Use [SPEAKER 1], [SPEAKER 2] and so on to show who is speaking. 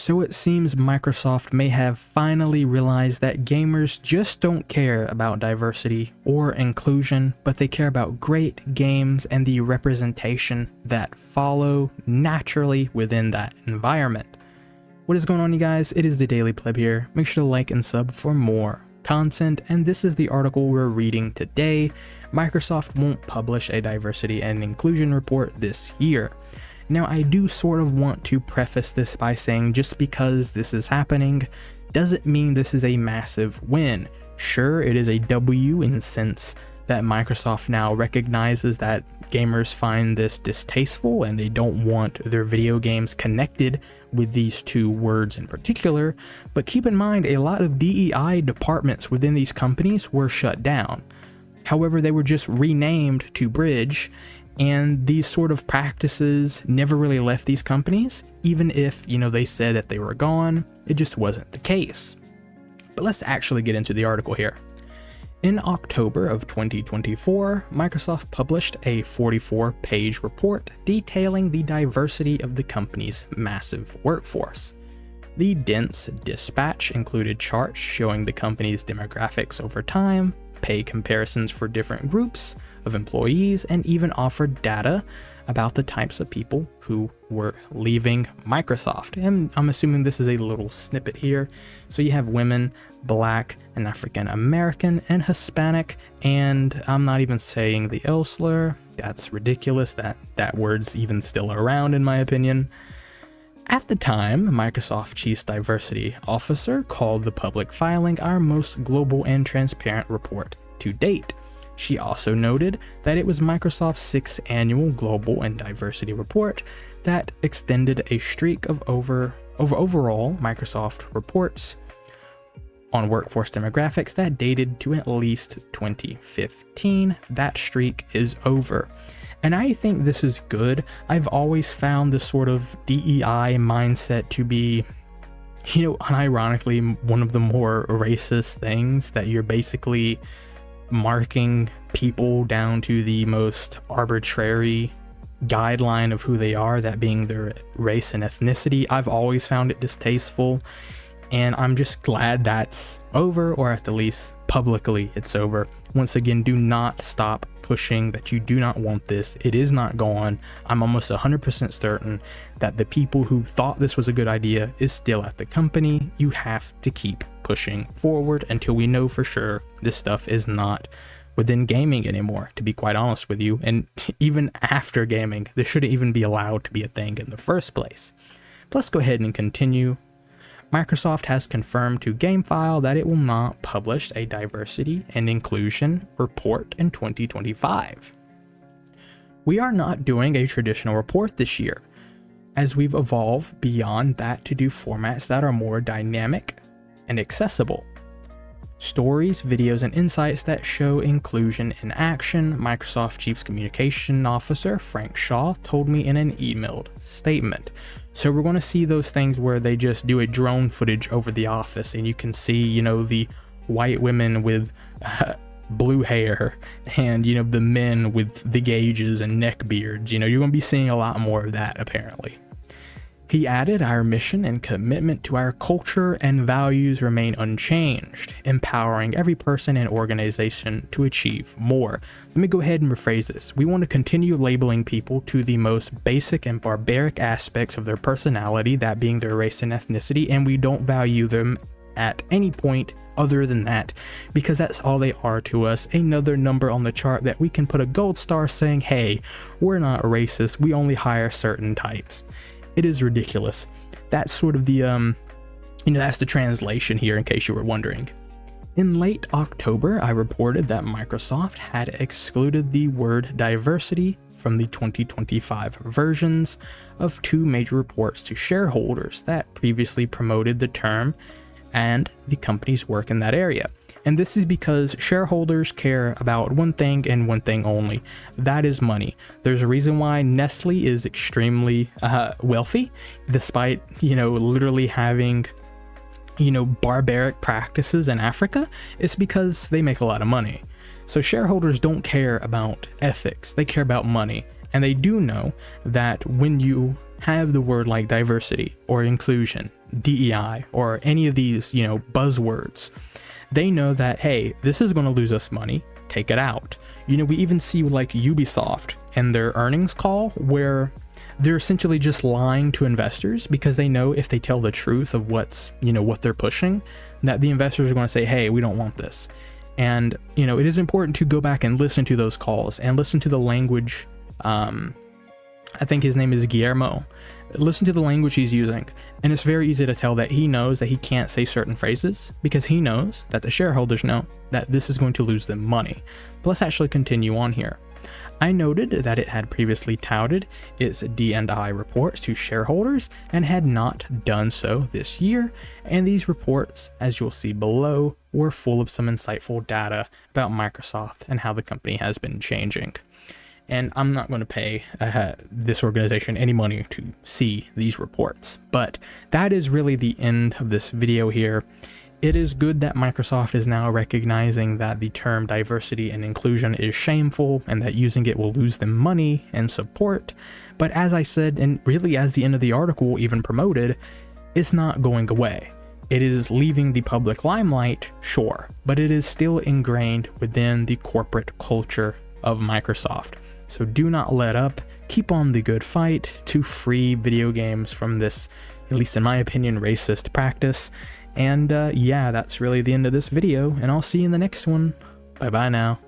[SPEAKER 1] So it seems Microsoft may have finally realized that gamers just don't care about diversity or inclusion, but they care about great games and the representation that follow naturally within that environment. What is going on, you guys? It is the Daily Pleb here. Make sure to like and sub for more content, and this is the article we're reading today. Microsoft won't publish a diversity and inclusion report this year. Now, I do sort of want to preface this by saying just because this is happening doesn't mean this is a massive win. Sure, it is a W in the sense that Microsoft now recognizes that gamers find this distasteful and they don't want their video games connected with these two words in particular, but keep in mind a lot of DEI departments within these companies were shut down. However, they were just renamed to Bridge, and these sort of practices never really left these companies, even if, they said that they were gone. It just wasn't the case. But let's actually get into the article here. In October of 2024, Microsoft published a 44-page report detailing the diversity of the company's massive workforce. The dense dispatch included charts showing the company's demographics over time, pay comparisons for different groups of employees, and even offered data about the types of people who were leaving Microsoft. And I'm assuming this is a little snippet here. So you have women, Black and African American, and Hispanic, and I'm not even saying the L slur. That's ridiculous that word's even still around, in my opinion. At the time, Microsoft Chief Diversity Officer called the public filing our most global and transparent report to date. She also noted that it was Microsoft's 6th annual Global and Diversity Report that extended a streak of overall Microsoft reports on workforce demographics that dated to at least 2015. That streak is over. And I think this is good. I've always found this sort of DEI mindset to be, unironically, one of the more racist things, that you're basically marking people down to the most arbitrary guideline of who they are, that being their race and ethnicity. I've always found it distasteful, and I'm just glad that's over, or at the least publicly it's over. Once again, do not stop pushing that you do not want this. It is not gone. I'm almost 100% certain that the people who thought this was a good idea is still at the company. You have to keep pushing forward until we know for sure this stuff is not within gaming anymore, to be quite honest with you. And even after gaming, this shouldn't even be allowed to be a thing in the first place. But let's go ahead and continue. Microsoft has confirmed to GameFile that it will not publish a diversity and inclusion report in 2025. We are not doing a traditional report this year, as we've evolved beyond that to do formats that are more dynamic and accessible. Stories, videos, and insights that show inclusion in action, Microsoft Chief Communication Officer Frank Shaw told me in an emailed statement. So we're going to see those things where they just do a drone footage over the office and you can see, the white women with blue hair and, the men with the gauges and neck beards. You're going to be seeing a lot more of that, apparently. He added, our mission and commitment to our culture and values remain unchanged, empowering every person and organization to achieve more. Let me go ahead and rephrase this. We want to continue labeling people to the most basic and barbaric aspects of their personality, that being their race and ethnicity, and we don't value them at any point other than that, because that's all they are to us. Another number on the chart that we can put a gold star saying, hey, we're not racist, we only hire certain types. It is ridiculous. That's sort of the, that's the translation here, in case you were wondering. In late October, I reported that Microsoft had excluded the word diversity from the 2025 versions of two major reports to shareholders that previously promoted the term and the company's work in that area. And this is because shareholders care about one thing and one thing only. That is money. There's a reason why Nestle is extremely wealthy, despite, literally having, barbaric practices in Africa. It's because they make a lot of money. So shareholders don't care about ethics. They care about money. And they do know that when you have the word like diversity or inclusion, DEI or any of these, buzzwords, they know that, hey, this is going to lose us money, take it out. We even see like Ubisoft and their earnings call where they're essentially just lying to investors because they know if they tell the truth of what's, what they're pushing, that the investors are going to say, hey, we don't want this. And, it is important to go back and listen to those calls and listen to the language. I think his name is Guillermo. Listen to the language he's using. And it's very easy to tell that he knows that he can't say certain phrases because he knows that the shareholders know that this is going to lose them money. But let's actually continue on here. I noted that it had previously touted its D&I reports to shareholders and had not done so this year, and these reports, as you'll see below, were full of some insightful data about Microsoft and how the company has been changing. And I'm not going to pay this organization any money to see these reports, but that is really the end of this video here. It is good that Microsoft is now recognizing that the term diversity and inclusion is shameful and that using it will lose them money and support. But as I said, and really as the end of the article even promoted, it's not going away. It is leaving the public limelight, sure, but it is still ingrained within the corporate culture of Microsoft. So do not let up, keep on the good fight to free video games from this, at least in my opinion, racist practice. And yeah, that's really the end of this video, and I'll see you in the next one. Bye bye now.